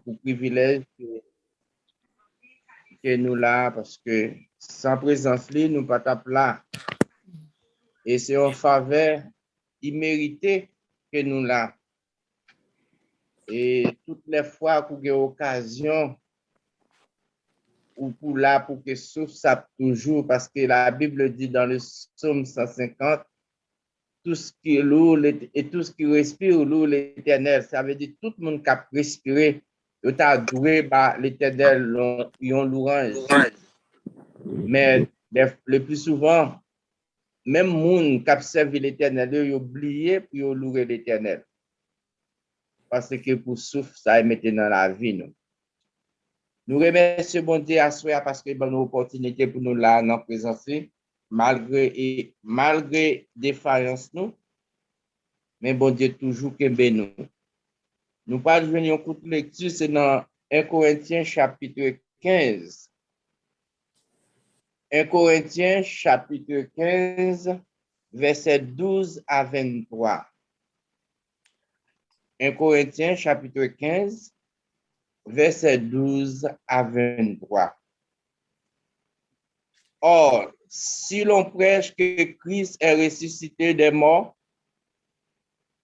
pour privilège que nous là, parce que sans présence, nous pas tape là. Et c'est en faveur imméritée que nous là. Et toutes les fois qu'on a occasion, ou pour là, pour que souffle ça toujours, parce que la Bible dit dans le psaume 150, tout ce qui est lourd et tout ce qui respire lourd l'éternel. Ça veut dire tout le monde qui a respiré, il a adoré l'éternel, ils ont louange. Mais le plus souvent, même monde qui a servi l'éternel, il a oublié puis il a loué l'éternel. Parce que pour souffle, ça est maintenant dans la vie. Nous remercions bon Dieu à soi parce que bonne opportunité pour nous là, nous présenter, malgré défaillance nous. Mais bon Dieu, toujours que nous. Nous parlons de une courte lecture, c'est dans 1 Corinthiens chapitre 15. 1 Corinthiens chapitre 15, verset 12 à 23. 1 Corinthiens chapitre 15, verset 12 à 23. Or, si l'on prêche que Christ est ressuscité des morts,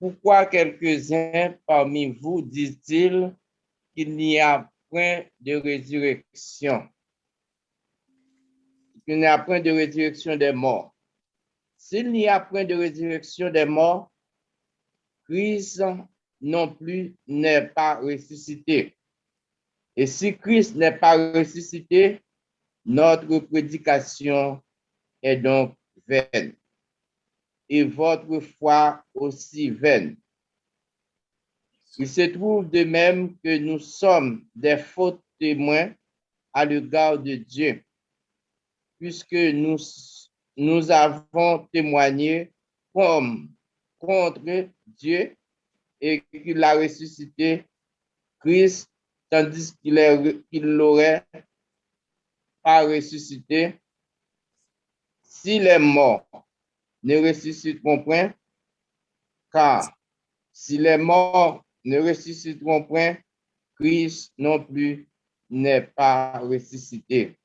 pourquoi quelques-uns parmi vous disent-ils qu'il n'y a point de résurrection? Qu'il n'y a point de résurrection des morts. S'il n'y a point de résurrection des morts, Christ non plus n'est pas ressuscité. Et si Christ n'est pas ressuscité, notre prédication est donc vaine. Et votre foi aussi vaine. Il se trouve de même que nous sommes des faux témoins à l'égard de Dieu, puisque nous avons témoigné contre Dieu et qu'il a ressuscité Christ, tandis qu'il l'aurait pas ressuscité. Si les morts ne ressusciteront point, car si les morts ne ressusciteront point, Christ non plus n'est pas ressuscité.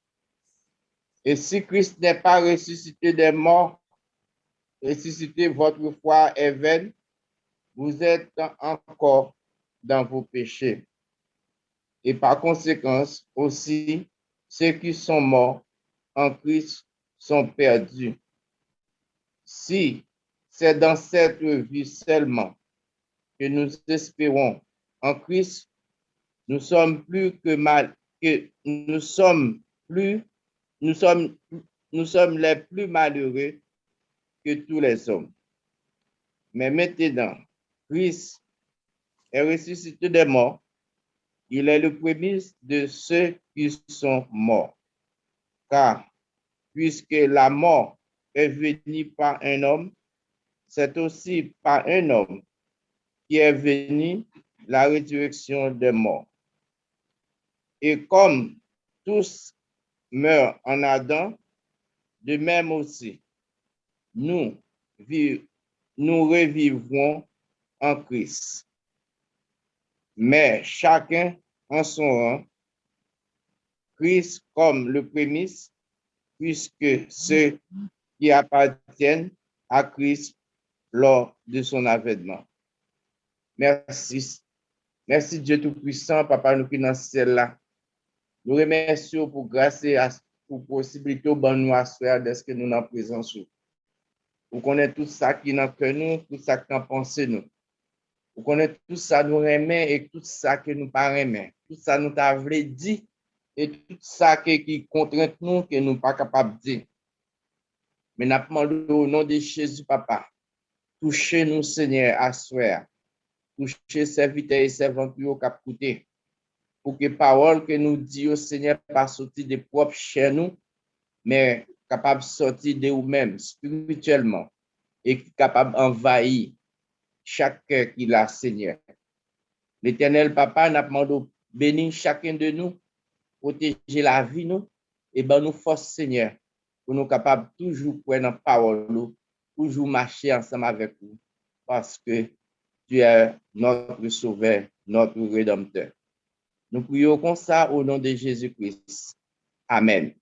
Et si Christ n'est pas ressuscité des morts, ressuscité, votre foi est vaine, vous êtes encore dans vos péchés. Et par conséquent, aussi, ceux qui sont morts en Christ sont perdus. Si c'est dans cette vie seulement que nous espérons en Christ, nous sommes plus que mal, que nous sommes les plus malheureux que tous les hommes. Mais maintenant, Christ est ressuscité des morts. Il est le premier de ceux qui sont morts. Car puisque la mort est venue par un homme, c'est aussi par un homme qui est venue la résurrection des morts. Et comme tous meurent en Adam, de même aussi, nous revivrons en Christ. Mais chacun en son rang, Christ comme le prémisse, puisque ceux qui appartiennent à Christ lors de son avènement. Merci. Merci Dieu Tout-Puissant, Papa nous qui dans ce ciel-là. Nous remercions pour grâce et pour possibilité de nous assurer de ce que nous en présence. Vous connaissez tout ça qui est dans que nous, tout ça qui est en pensée nous. Vous connaissez tout ça nous remet et tout ça que nous pas remet. Tout ça nous t'a dit et tout ça qui contraint nous que nous pas capable de dire. Mais nous demandons au nom de Jésus, Papa, touchez-nous, Seigneur, à soi. Touchez serviteurs et servantes qui ont capté. Pour que parole que nous disons, Seigneur, pas sortir de propre chez nous, mais capable de sortir de nous-mêmes spirituellement et capable d'envahir chaque cœur qu'il a, Seigneur. L'Éternel, Papa, n'a demandé bénir chacun de nous, protéger la vie, nous, et ben nous force, Seigneur, pour nous capables toujours prendre la parole, toujours marcher ensemble avec vous, parce que tu es notre Sauveur, notre Rédempteur. Nous prions comme ça au nom de Jésus-Christ. Amen.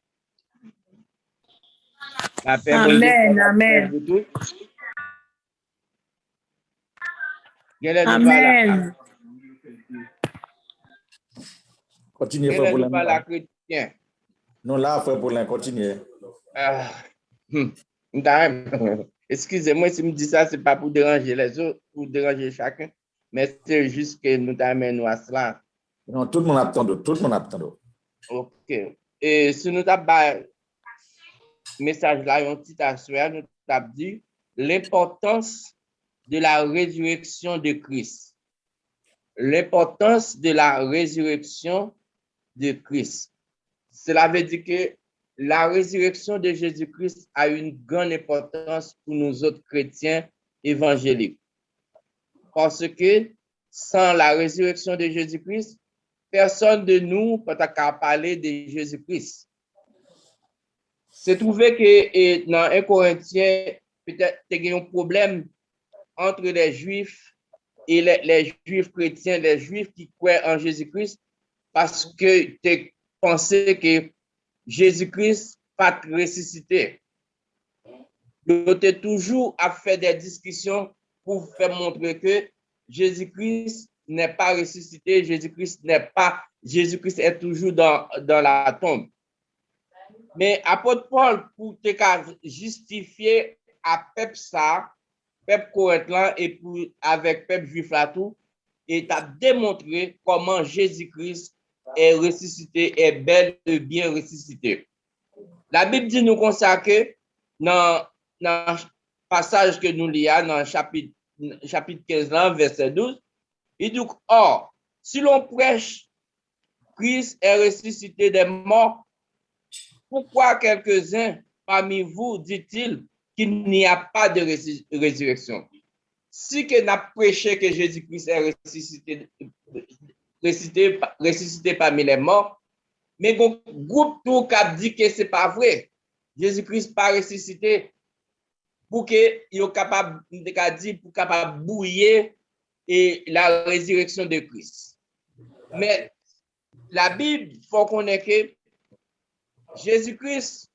La paix, Amen, amen. pour tous. Amen. Continuez, frère Paulin. La chrétien. Non, là, frère Paulin, continuez. Excusez-moi si je me dis ça, ce n'est pas pour déranger les autres, pour déranger chacun, mais c'est juste que nous t'amenons à cela. Non, tout le monde attend, tout le monde attend. OK. Et si nous avons message là, un petit assuré, nous avons dit l'importance de la résurrection de Christ. L'importance de la résurrection de Christ. Cela veut dire que la résurrection de Jésus-Christ a une grande importance pour nous autres chrétiens évangéliques. Parce que sans la résurrection de Jésus-Christ, personne de nous peut parler de Jésus-Christ. C'est trouvé que dans 1 Corinthiens, peut-être qu'il y a un problème entre les Juifs et les Juifs chrétiens, les Juifs qui croient en Jésus-Christ, parce que tu pensais que Jésus-Christ pas ressuscité. Ils étaient toujours à faire des discussions pour faire montrer que Jésus-Christ n'est pas ressuscité, Jésus-Christ est toujours dans la tombe. Mais apôtre Paul, pour te justifier à peuple ça, peuple Corinthien et pour avec peuple juif là tout, et t'a démontré comment Jésus-Christ est ressuscité, est bel et bien ressuscité. La Bible dit nous comme ça que dans le passage que nous lisons dans chapitre 15, verset 12, il dit or, si l'on prêche Christ est ressuscité des morts, pourquoi quelques-uns parmi vous dit-il qu'il n'y a pas de résurrection? Si que n'a prêché que Jésus-Christ est ressuscité parmi les morts, mais le groupe tout qui dit que ce n'est pas vrai. Jésus-Christ n'est pas ressuscité pour que soit capable de bouiller et la résurrection de Christ. Mais la Bible, il faut qu'on ait que Jésus-Christ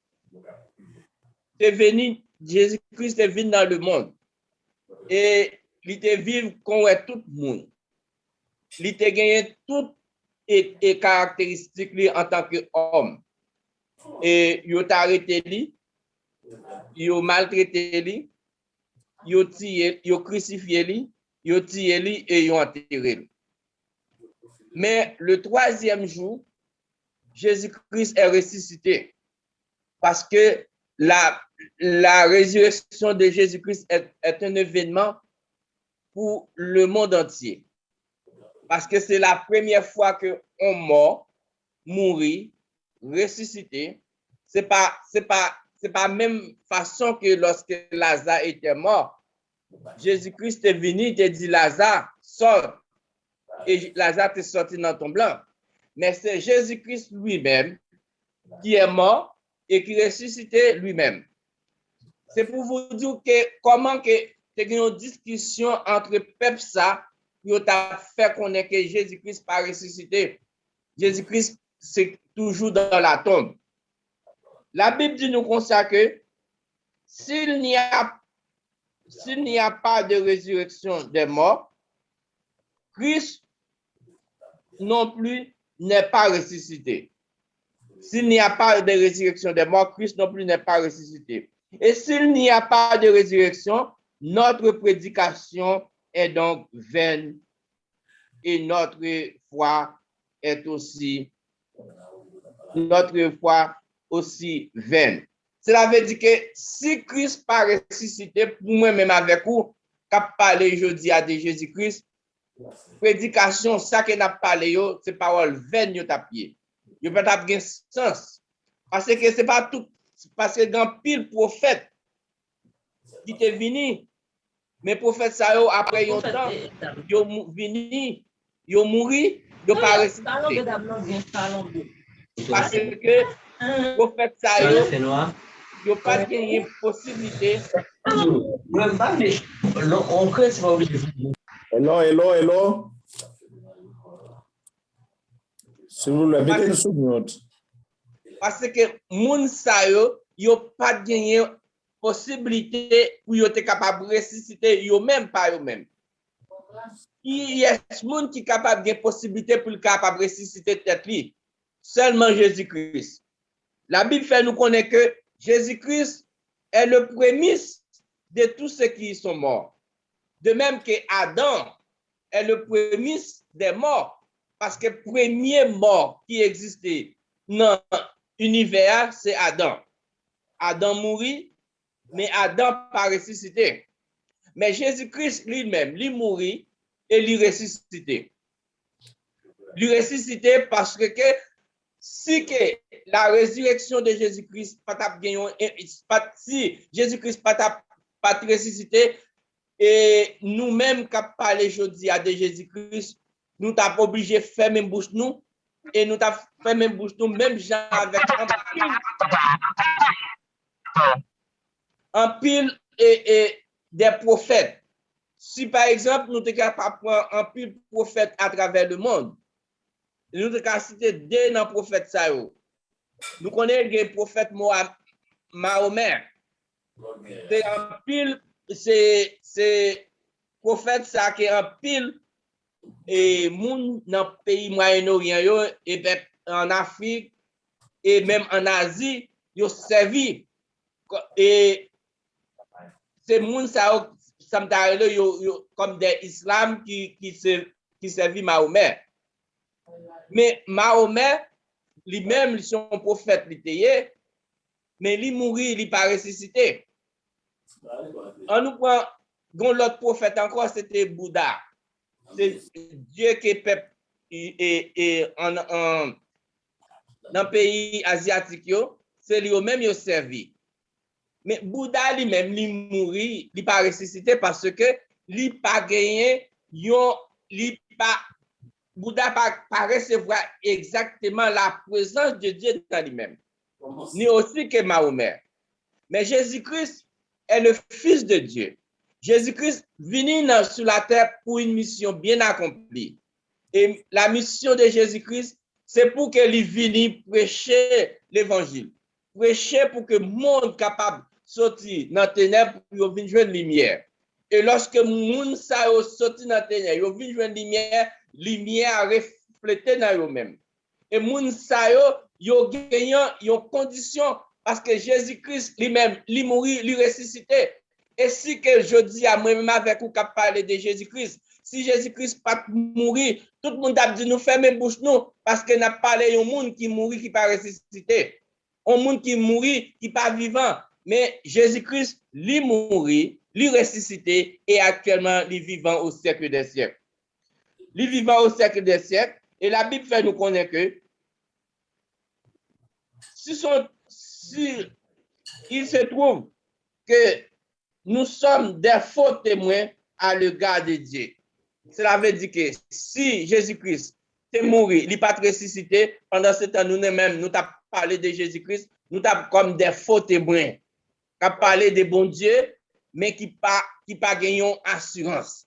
est venu dans le monde et il était vivre comme tout le monde. Il était gagné toutes les caractéristiques en tant qu'homme. Et il a arrêté lui, il a maltraité lui, il a crucifié lui, il a tué lui et il a enterré lui. Mais le troisième jour, Jésus-Christ est ressuscité parce que la résurrection de Jésus-Christ est un événement pour le monde entier. Parce que c'est la première fois qu'on mort, mourit, ressuscité. C'est pas même façon que lorsque Lazare était mort, Jésus-Christ est venu, il a dit Lazare, sort. Et Lazare est sorti dans ton blanc. Mais c'est Jésus-Christ lui-même qui est mort et qui est ressuscité lui-même. C'est pour vous dire que comment que il y a une discussion entre peuple ça pour fait connaître que Jésus-Christ pas ressuscité. Jésus-Christ c'est toujours dans la tombe. La Bible dit nous comme ça que s'il n'y a pas de résurrection des morts, Christ non plus n'est pas ressuscité. S'il n'y a pas de résurrection des morts, Christ non plus n'est pas ressuscité. Et s'il n'y a pas de résurrection, notre prédication est donc vaine et notre foi est aussi vaine. Cela veut dire que si Christ n'est pas ressuscité, pour moi-même avec vous, quand parler aujourd'hui à Jésus-Christ, prédication, ça que n'a parlé, c'est parole vaine, yo tapé. Yo peut pas de sens. Parce que c'est pas tout, parce que dans pile prophète qui est venu, mais prophète ça yo après un temps, yo venu, yo mouri, yo pas ressuscité. Parce que prophète ça yo pas gagné possibilité. Hello. S'il vous plaît, mettez-nous sous mute. Parce que moun sa yo pas gagné possibilité pour yo te capable de ressusciter yo même pas yo même. Il y a moun qui capable de possibilité pour le capable de ressusciter tête li. Seulement Jésus-Christ. La Bible fait nous connaître que Jésus-Christ est le prémisse de tous ceux qui sont morts. De même que Adam est le prémisse des morts. Parce que le premier mort qui existait dans l'univers, c'est Adam. Adam mourit, mais Adam pas ressuscité. Mais Jésus-Christ lui-même, lui mourit et lui ressuscité. Lui ressuscité parce que si que la résurrection de Jésus-Christ si Jésus-Christ pas ressuscité et nous-mêmes qui parlons aujourd'hui de Jésus-Christ, nous t'avons obligé de faire même bouche nous et nous t'avons fait même bouche nous, même gens avec un pile et des prophètes. Si par exemple, nous sommes capables de prendre un pile prophète à travers le monde, nous sommes capables de citer deux dans prophètes. Nous connaissons le prophète Mahomet. C'est un pile, c'est prophète ça qui est un pile et moun dans le pays Moyen-Orient et en Afrique et même en Asie, ils servi et c'est moun ça comme des islam qui servi Mahomet. Mais Mahomet lui-même son prophète mais il mourit, il pas ressuscité. On nous prend l'autre prophète encore, c'était Bouddha. C'est Dieu qui est peuple et dans le pays asiatique, c'est lui-même qui a servi. Mais Bouddha lui-même, il mourit, il pas ressuscité parce que il pas gagné, Bouddha pas recevoir exactement la présence de Dieu dans lui-même. Ni aussi que Mahomet. Mais Jésus-Christ est le Fils de Dieu. Jésus-Christ venu sur la terre pour une mission bien accomplie. Et la mission de Jésus-Christ, c'est pour qu'il vienne prêcher l'évangile. Prêcher pour que le monde capable de sortir dans les ténèbres pour venir jouer de lumière. Et lorsque le monde sorti dans les ténèbres, il vient jouer de lumière à refléter dans eux-mêmes. Et le monde yo gagnant une condition parce que Jésus-Christ lui-même, lui mourit, lui ressuscité. Et si que je dis à moi-même avec vous qui parler de Jésus-Christ, si Jésus-Christ pas mourir, tout le monde a dit nous fermer bouche nous parce que n'a parlé un monde qui mourit qui pas ressuscité. Un monde qui mourit qui pas vivant, mais Jésus-Christ lui mourit, lui ressuscité et actuellement lui vivant au siècle des siècles. Lui vivant au siècle des siècles et la Bible fait nous connaître que si il se trouve que nous sommes des faux témoins à l'égard de Dieu. Cela veut dire que si Jésus-Christ est mort, il n'est pas ressuscité, pendant ce temps, nous-mêmes, nous avons parlé de Jésus-Christ, nous avons comme des faux témoins, qui ont parlé de bon Dieu, mais qui pas gagné assurance.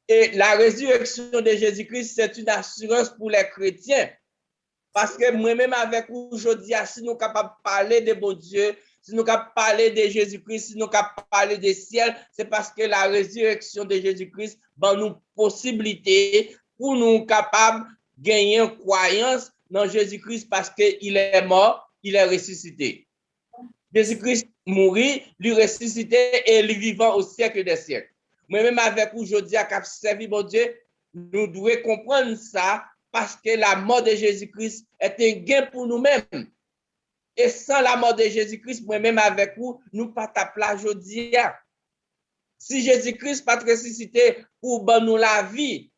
Et la résurrection de Jésus-Christ, c'est une assurance pour les chrétiens. Parce que moi-même avec vous aujourd'hui, si nous sommes capables de parler de bon Dieu, si nous sommes capables de parler de Jésus-Christ, si nous sommes capables de parler du ciel, c'est parce que la résurrection de Jésus-Christ donne nous possibilité pour nous capables de gagner une croyance dans Jésus-Christ parce qu'il est mort, il est ressuscité. Jésus-Christ mourit, lui ressuscité et lui vivant au siècle des siècles. Moi-même avec vous aujourd'hui, à servir mon Dieu, nous devons comprendre ça. Parce que la mort de Jésus-Christ est un gain pour nous-mêmes. Et sans la mort de Jésus-Christ, moi-même avec vous, nous pas taper la aujourd'hui. Si Jésus-Christ pas ressuscité pour nous la vie,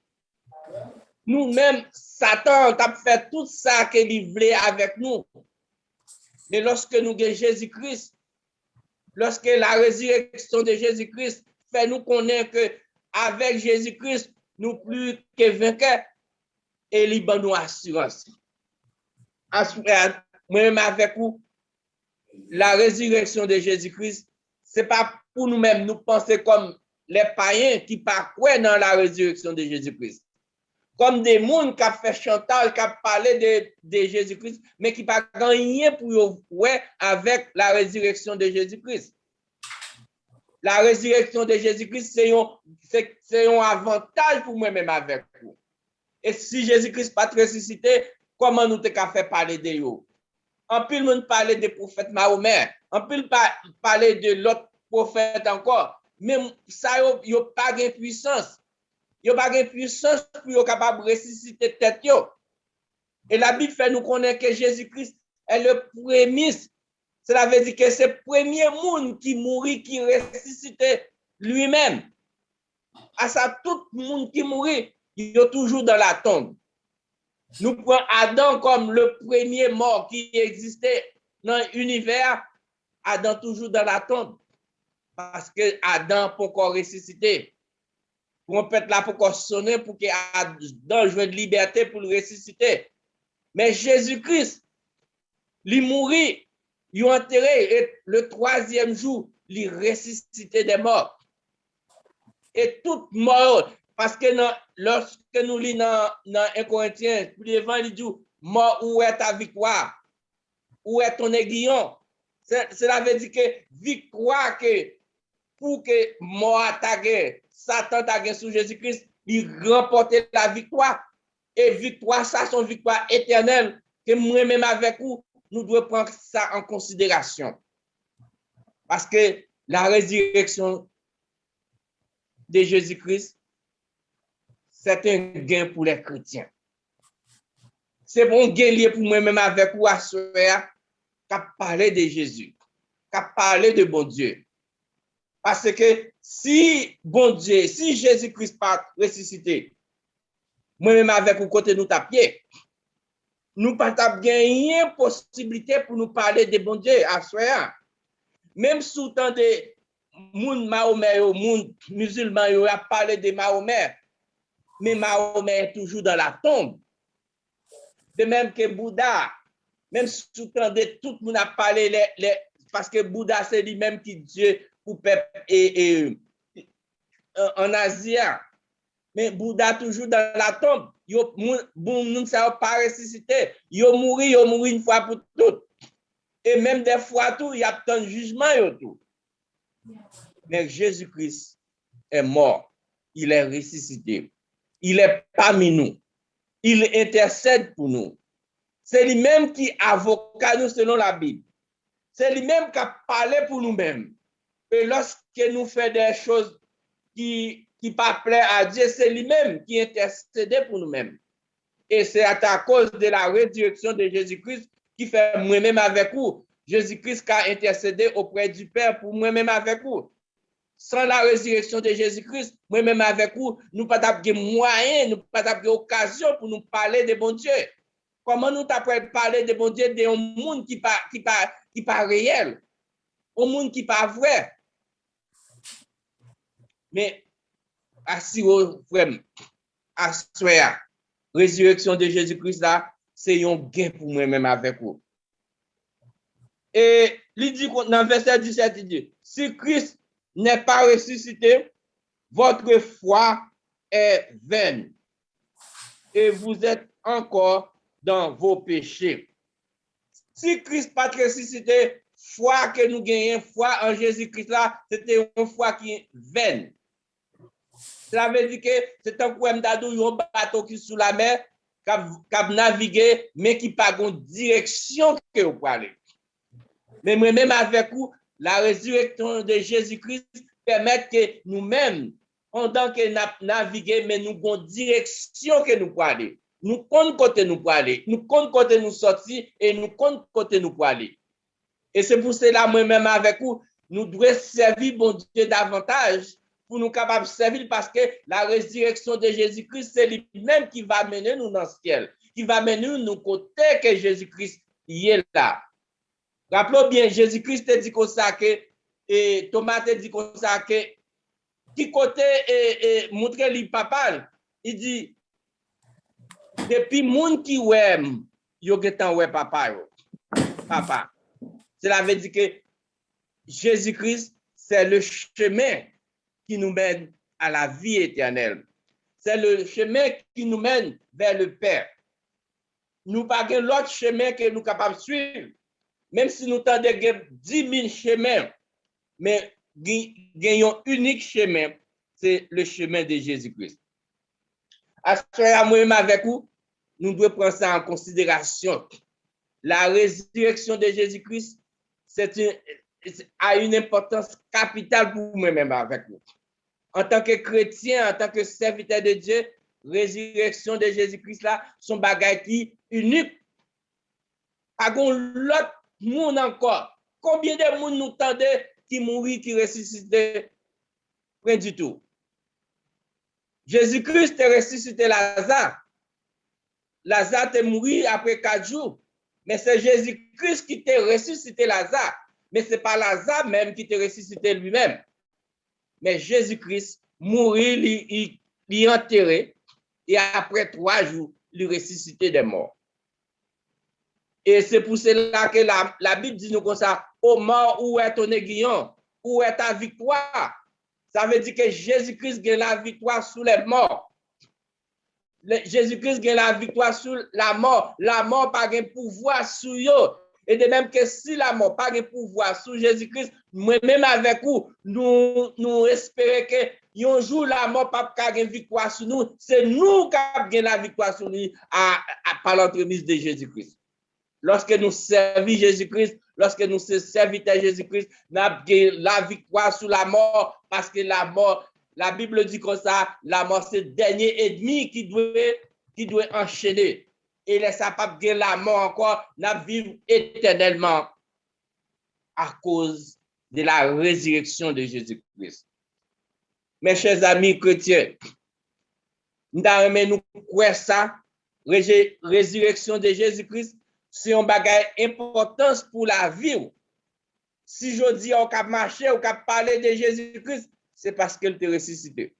nous-mêmes, Satan a fait tout ça qu'il voulait avec nous. Mais lorsque nous avons Jésus-Christ, lorsque la résurrection de Jésus-Christ fait nous connaître qu'avec Jésus-Christ, nous plus que vainqueurs, et il y a une assurance. Moi-même avec vous, la résurrection de Jésus-Christ, ce n'est pas pour nous-mêmes, nous penser comme les païens qui ne croient pas dans la résurrection de Jésus-Christ. comme des gens qui ont fait chantage, qui ont parlé de Jésus-Christ, mais qui n'ont pas rien pour ouais avec la résurrection de Jésus-Christ. La résurrection de Jésus-Christ, c'est un avantage pour moi-même avec vous. Et si Jésus-Christ n'a pas ressuscité, comment nous t'avons fait parler de vous? En plus, nous parler des prophètes Mahomet, en plus, parler de l'autre prophète encore, mais ça, il n'y a pas de puissance. Il n'y a pas de puissance pour être capable de ressusciter tête. Et la Bible fait nous connaître que Jésus-Christ est le premier. Cela veut dire que c'est le premier monde qui mourit, qui ressuscite lui-même. À ça, tout le monde qui mourit, il est toujours dans la tombe. Nous prenons Adam comme le premier mort qui existait dans l'univers. Adam toujours dans la tombe. Parce que Adam peut encore ressusciter. On peut être là pour qu'on sonne pour qu'il Adam joue de liberté pour le ressusciter. Mais Jésus-Christ, il mourit, il est enterré et le troisième jour, il ressuscité des morts. Et toute mort, parce que lorsque nous lisons dans 1 Corinthiens, plus devant, il dit, mort, où est ta victoire? Où est ton aiguillon? Cela veut dire que victoire, que pour que mort attaque, Satan attaque sur Jésus-Christ, il remporte la victoire. Et victoire, ça, c'est une victoire éternelle, que moi-même avec vous, nous devons prendre ça en considération. Parce que la résurrection de Jésus-Christ, c'est un gain pour les chrétiens. C'est bon gain lié pour moi-même avec vous à ce qui a parlé de Jésus, qui a parlé de bon Dieu. Parce que si bon Dieu, si Jésus-Christ pas ressuscité, moi-même avec vous côté nous tapier, nous pas gagner possibilité pour nous parler de bon Dieu à ce même sous temps de moun Mahomet, moun musulman, yo a parlé de Mahomet, mais Mahomet est toujours dans la tombe. De même que Bouddha, même sous temps de tout le monde a parlé, parce que Bouddha c'est lui-même qui Dieu pour peuple et en Asie. Mais Bouddha toujours dans la tombe. Yo ne savent pas ressusciter. Yo mouri une fois pour toutes. Et même des fois tout, il y a un jugement yo tout. Mais Jésus-Christ est mort. Il est ressuscité. Il est parmi nous. Il intercède pour nous. C'est lui-même qui avocat nous selon la Bible. C'est lui-même qui a parlé pour nous-mêmes. Et lorsque nous faisons des choses qui pas plaît à Dieu, c'est lui-même qui intercède pour nous-mêmes. Et c'est à cause de la résurrection de Jésus-Christ qui fait moi-même avec vous. Jésus-Christ qui a intercédé auprès du Père pour moi-même avec vous. Sans la résurrection de Jésus-Christ, moi-même avec vous, nous pas de moyens, nous pas d'occasion pour nous parler de bon Dieu. Comment nous t'apprendre parler de bon Dieu d'un monde qui pas réel, un monde qui pas vrai. Mais assis au frère, à la résurrection de Jésus-Christ là, c'est un gain pour moi-même avec vous. Et il dit dans verset 17, il dit, si Christ n'est pas ressuscité, votre foi est vaine et vous êtes encore dans vos péchés. Si Christ n'est pas ressuscité, foi que nous gagnons, foi en Jésus-Christ là, c'était une foi qui est vaine. Cela veut dire que c'est un bateau qui est sous la mer, qui a navigué, mais qui n'a pas de direction que vous parlez. Mais même avec vous, la résurrection de Jésus-Christ permet que nous-mêmes, pendant que nous naviguons, mais nous avons une direction que nous pouvons aller. Nous comptons côté nous pouvons aller. Nous comptons côté nous sortir et nous comptons côté nous pouvons aller. Et c'est pour cela, moi-même avec vous, nous devons servir bon Dieu davantage pour nous capables de servir parce que la résurrection de Jésus-Christ, c'est lui-même qui va mener nous dans le ciel, qui va mener nous côté que Jésus-Christ y est là. Rappelons bien, Jésus-Christ te dit comme ça que, et Thomas te dit comme ça que, qui côté montrer lui papa, il dit, depuis monde qui ouem, yo getan oué papa yo. Papa. Cela veut dire que Jésus-Christ, c'est le chemin qui nous mène à la vie éternelle. C'est le chemin qui nous mène vers le Père. Nous pas l'autre chemin que nous capables de suivre. Même si nous tendons 10 000 chemins, mais gagnons unique chemin, c'est le chemin de Jésus-Christ. À ce moment-là, moi-même avec vous, nous devons prendre ça en considération. La résurrection de Jésus-Christ, a une importance capitale pour moi-même avec vous. En tant que chrétien, en tant que serviteur de Dieu, résurrection de Jésus-Christ là, son bagage qui unique. Pas l'autre monde encore. Combien de monde nous tendait qui mourit, qui ressuscitait? Rien du tout. Jésus-Christ a ressuscité Lazare. Lazare est mort après 4 jours. Mais c'est Jésus-Christ qui t'a ressuscité Lazare. Mais ce n'est pas Lazare même qui t'a ressuscité lui-même. Mais Jésus-Christ mourit, il est enterré. Et après 3 jours, il ressuscité des morts. Et c'est pour cela que la Bible dit nous comme ça, ô mort, où est ton aiguillon? Où est ta victoire? Ça veut dire que Jésus-Christ gagne la victoire sur les morts. Jésus-Christ gagne la victoire sur la mort. La mort n'a pas de pouvoir sur eux. Et de même que si la mort n'a pas de pouvoir sur Jésus-Christ, même avec vous, nous espérons que un jour la mort n'a pas de victoire sur nous. C'est nous qui avons la victoire sur nous par l'entremise de Jésus-Christ. Lorsque nous servons Jésus-Christ, lorsque nous servons Jésus-Christ, nous avons la victoire sur la mort, parce que la mort, la Bible dit comme ça, la mort c'est le dernier ennemi qui doit enchaîner. Et les capables de la mort encore, nous vivons éternellement à cause de la résurrection de Jésus-Christ. Mes chers amis chrétiens, nous avons croire ça, résurrection de Jésus-Christ, c'est un bagage important pour la vie. Si je dis on cap marcher, on cap parler de Jésus-Christ, c'est parce qu'il te ressuscité.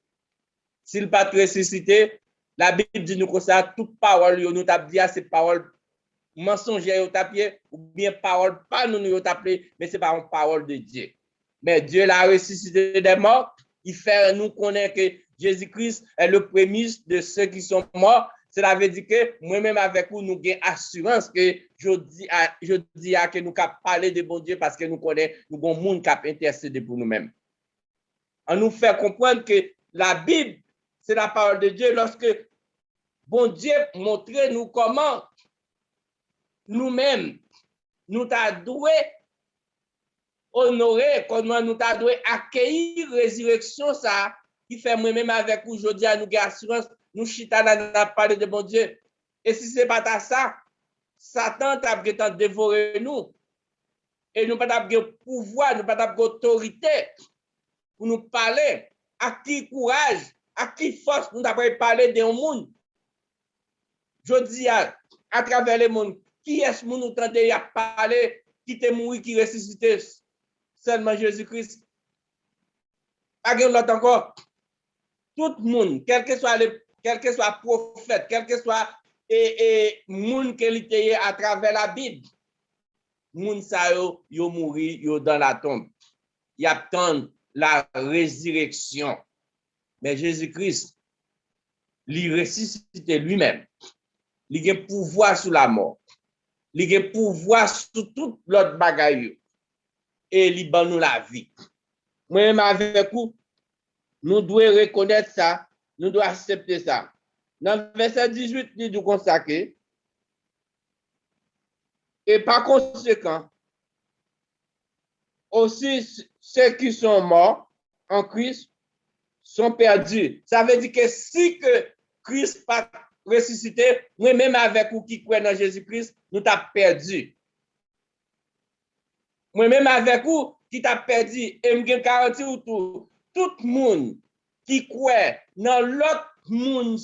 S'il n'a pas te ressuscité, la Bible dit nous comme ça, toute parole, nous t'a dit, c'est parole mensongère, ou bien parole pas nous t'appelé, mais c'est pas une parole de Dieu. Mais Dieu l'a ressuscité des morts, il fait nous connaître que Jésus-Christ est le prémisse de ceux qui sont morts. Cela veut dire que moi-même avec vous, nous avons assurance que je dis à que nous avons parlé de bon Dieu parce que nous connaissons, nous avons un monde qui a intercédé pour nous-mêmes. On nous fait comprendre que la Bible, c'est la parole de Dieu lorsque bon Dieu montre nous comment nous-mêmes, nous avons doué honorer, comment nous avons doué accueillir la résurrection, ça, qui fait moi-même avec vous, je dis à nous avons assurance. Nous chita n'a parlé de bon Dieu. Et si ce n'est pas ça, Satan t'a dévoré nous. Et nous pas de pouvoir, nous pas d'autorité pour nous parler. À qui courage, à qui force nous avons parlé d'un monde. Je dis à travers le monde, qui est-ce que nous tentons de parler, qui t'est mort, qui ressuscité? Seulement Jésus-Christ. Pas de l'autre encore. Tout le monde, quel que soit prophète, quel que soit monde qui était à travers la Bible, monde ça yo mouri yo dans la tombe. Il attend la résurrection. Mais Jésus-Christ, il ressuscité lui-même. Il a pouvoir sur la mort. Il a pouvoir sur tout l'autre bagaille. Et il donne nous la vie. Moi-même avec vous, nous devons reconnaître ça. Nous devons accepter ça. Dans le verset 18, il dit comme ça que, et par conséquent, aussi ceux qui sont morts en Christ sont perdus. Ça veut dire que si que Christ pas ressuscité, moi-même avec vous qui croyez dans Jésus-Christ, nous t'avons perdu. Moi-même avec vous qui t'a perdu, et je garantis tout le monde qui croit dans l'autre monde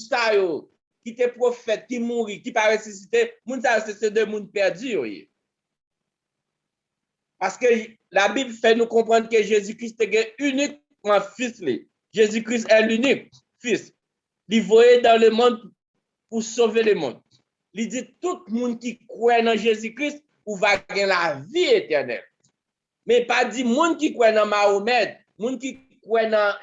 qui était prophète, qui mourit, qui pas ressuscité, moun sa c'est de monde perdu. Parce que la Bible fait nous comprendre que Jésus-Christ est unique en fils. Jésus-Christ est l'unique fils. Il voyait dans le monde pour sauver le monde. Il dit tout le monde qui croit dans Jésus-Christ ou va gagner la vie éternelle. Mais pas dit monde qui croit dans Mahomet, monde qui croient dans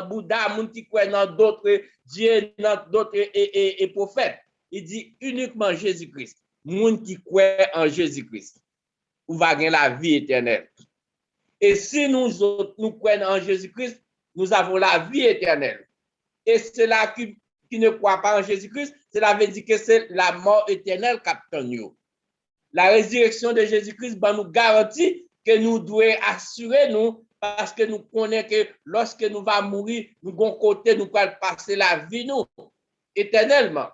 Bouddha, moun qui croient dans d'autres dieux, dans d'autres prophètes. Il dit uniquement Jésus-Christ. Moun qui croient en Jésus-Christ, ou va gagner la vie éternelle. Et si nous croyons en Jésus-Christ, nous avons la vie éternelle. Et ceux-là qui ne croient pas en Jésus-Christ, cela veut dire que c'est la mort éternelle qu'attend nous. La résurrection de Jésus-Christ nous garantit que nous devons assurer nous parce que nous connaissons que lorsque nous allons mourir, nous allons côté, nous allons passer la vie nous éternellement.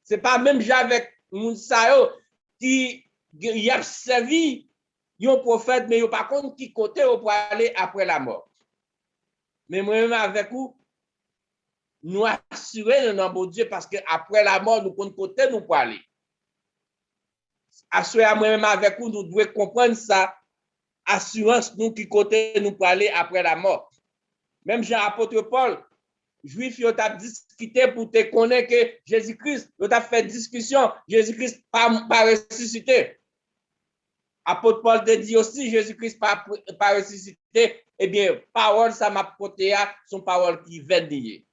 Ce n'est pas même avec Mounsayo qui a servi un prophète, mais il n'y a pas contre qui côté pour aller après la mort. Mais moi-même avec vous, nous assurer dans bon Dieu parce qu'après la mort, nous comptons côté nous pour aller. Assurer moi-même avec vous, nous devons comprendre ça. Assurance, nous qui côté nous pour aller après la mort. Même Jean-Apôtre Paul, Juif, il a discuté pour te connaître que Jésus-Christ, il a fait discussion, Jésus-Christ pas ressuscité. Apôtre Paul te dit aussi, Jésus-Christ pas ressuscité. Eh bien, parole, ça m'a porté à son parole qui vient lier.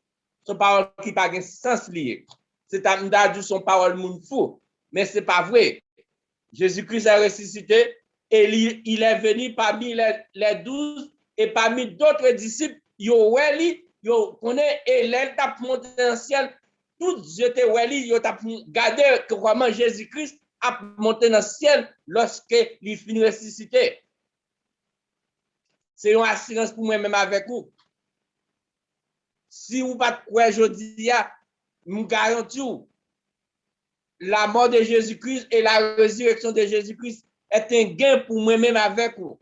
Son parole qui n'a pas de sens lié. C'est à dire son parole moun fou. Mais ce n'est pas vrai. Jésus-Christ a ressuscité et il est venu parmi les 12 et parmi d'autres disciples. Yo connaît et l'aile t'a monté dans le ciel. Tous étaient weli, yo t'a gardé comment Jésus-Christ a monté dans le ciel lorsque il finit ressuscité. C'est une assurance pour moi-même avec vous. Si vous ne pas croire aujourd'hui, nous garantissons la mort de Jésus-Christ et la résurrection de Jésus-Christ est un gain pour moi-même avec vous.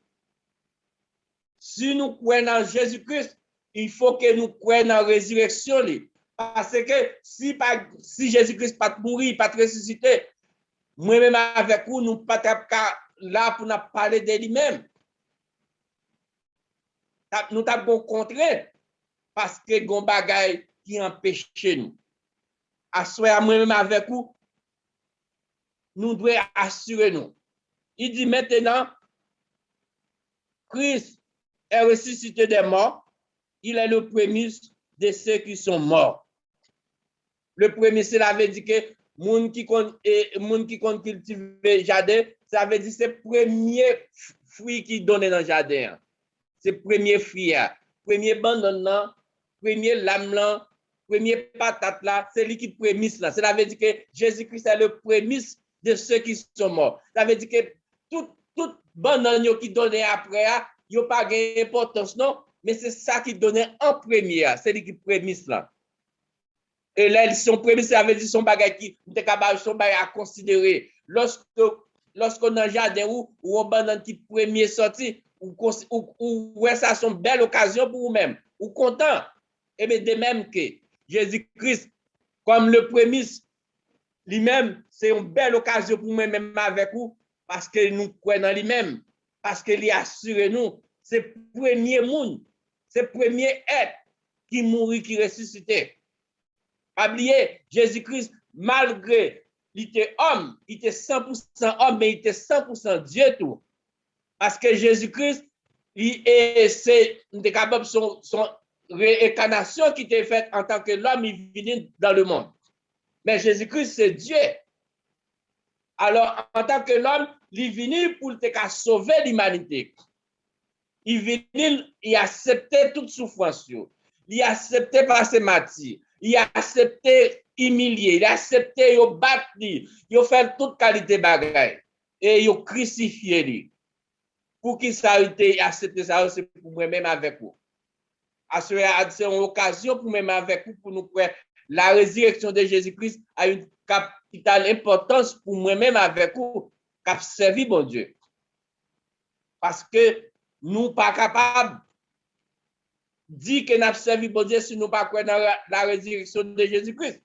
Si nous croyons dans Jésus-Christ, il faut que nous croyions dans la résurrection. Parce que si Jésus-Christ pas mourir, pas ressuscité, moi-même avec vous, nous ne sommes pas là pour nous parler de lui-même. Nous avons contraint parce que nous avons des bagages qui empêchent nous. Assoyez moi-même avec vous, nous devons assurer nous. Il dit maintenant, Christ est ressuscité des morts, il est le premier de ceux qui sont morts. Le premier, cela veut dire que moun qui compte cultiver jardin, ça veut dire que c'est le premier fruit qui donne dans le jardin. C'est le premier fruit, premier banane, premier lame, premier patate là, c'est lui qui prémisse là. Cela veut dire que Jésus-Christ est le premier de ceux qui sont morts. Ça veut dire que toute banane qui donne après, il n'y a pas d'importance, non, mais c'est ça qui donne en premier, c'est lui qui prémisse là. Et là, son prémisse, ça veut dire son bagage qui est capable à considérer. Lorsqu'on a un jardin ou un banane qui premier sorti, ou ouais, ça c'est une belle occasion pour vous-même, ou content. Et bien, de même que Jésus-Christ, comme le prémisse, lui-même, c'est une belle occasion pour moi-même avec vous, parce que nous croyons en lui-même, parce qu'il assure nous, c'est le premier monde, c'est le premier être qui mourit, qui ressuscitait. Pas oublier, Jésus-Christ, malgré il était homme, il était 100% homme, mais il était 100% Dieu tout. Parce que Jésus-Christ, c'est son réincarnation qui était faite en tant que l'homme, il vient dans le monde. Mais Jésus-Christ, c'est Dieu. Alors, en tant que l'homme, il est venu pour sauver l'humanité. Il venu, il a accepté toute souffrance. Il a accepté passer martyr. Il a accepté humilier. Il a accepté battre. Il a fait toute qualité de bagaille. Et il a crucifié lui. Pour qu'il s'arrête accepter ça, c'est pour moi-même avec vous. C'est une occasion pour moi-même avec vous, pour nous croire la résurrection de Jésus-Christ a une capitale importance pour moi-même avec vous, qui a servi bon Dieu. Parce que nous ne sommes pas capables de dire que nous avons servi bon Dieu si nous ne croyons pas dans la résurrection de Jésus-Christ.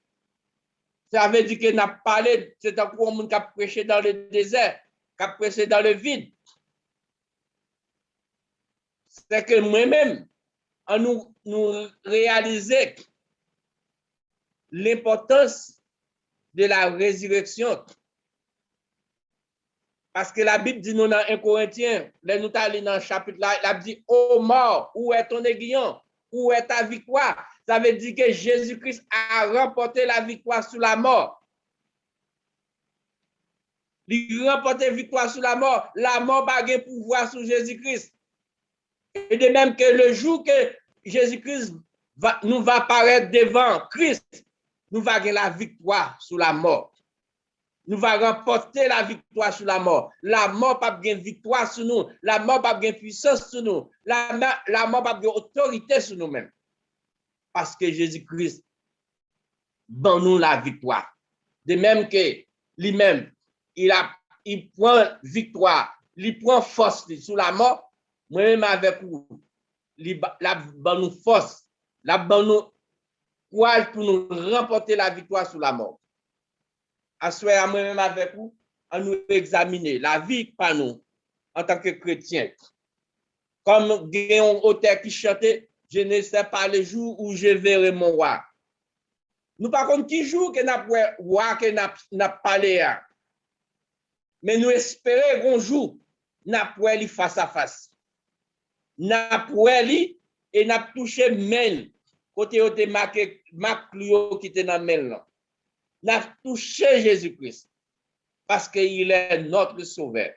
Ça veut dire que nous avons parlé, c'est encore un monde qui a prêché dans le désert, qui a prêché dans le vide. C'est que moi-même, en nous réaliser l'importance de la résurrection. Parce que la Bible dit nous dans 1 Corinthiens, là nous allons dans le chapitre là, la Bible dit, ô mort, où est ton aiguillon? Où est ta victoire? Ça veut dire que Jésus-Christ a remporté la victoire sur la mort. Il a remporté la victoire sur la mort. La mort n'a pas pouvoir sur Jésus-Christ. Et de même que le jour que Jésus-Christ nous va apparaître devant Christ, nous va gagner la victoire sur la mort. Nous va remporter la victoire sur la mort. La mort n'a pas de victoire sur nous. La mort n'a pas de puissance sur nous. La mort n'a pas d'autorité sur nous-mêmes. Parce que Jésus-Christ donne nous la victoire. De même que lui-même, il prend victoire, il prend force sur la mort. Moi-même avec vous, la bonne force, la bonne courage pour nous remporter la victoire sur la mort. Assoyez moi-même avec vous, à nous examiner la vie par nous en tant que chrétiens. Comme un auteur qui chantait, je ne sais pas le jour où je verrai mon roi. Nous par contre qui jour que n'a roi que n'a parlé. Mais nous espérons un jour n'a pas lui face à face. N'a pas lui et n'a touché main côté où te marqué Maclio qui était dans main là. N'a touché Jésus-Christ parce qu'il est notre sauveur.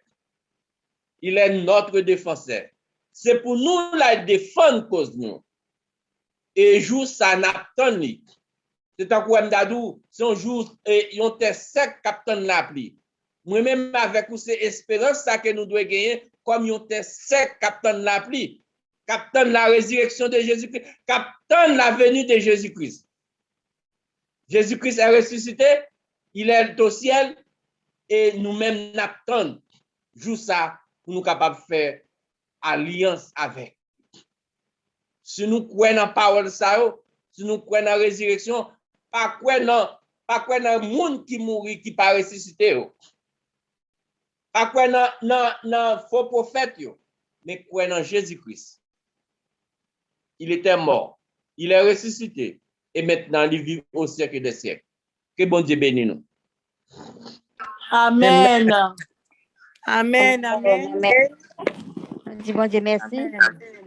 Il est notre défenseur. C'est pour nous la défendre cause nous. Et jour ça n'attend ni. C'est un coup m'dadou, c'est un jour et yon te sec capitaine l'appli. Moi-même avec vous c'est espérance ça que nous devons gagner comme yon te sec capitaine l'appli. Capitaine la résurrection de Jésus-Christ, capitaine la venue de Jésus-Christ. Jésus-Christ est ressuscité, il est au ciel et nous-mêmes n'attendons juste ça pour nous capables de faire alliance avec. Si nous croyons dans la parole de ça, si nous croyons dans la résurrection, pas croyons dans le monde qui mourit, qui pas ressuscité. Pas croyons dans faux prophète, mais croyons dans Jésus-Christ. Il était mort, il est ressuscité et maintenant il vit au siècle des siècles. Que bon Dieu bénisse nous. Amen. Amen, amen. Amen. Dis bon Dieu merci. Amen.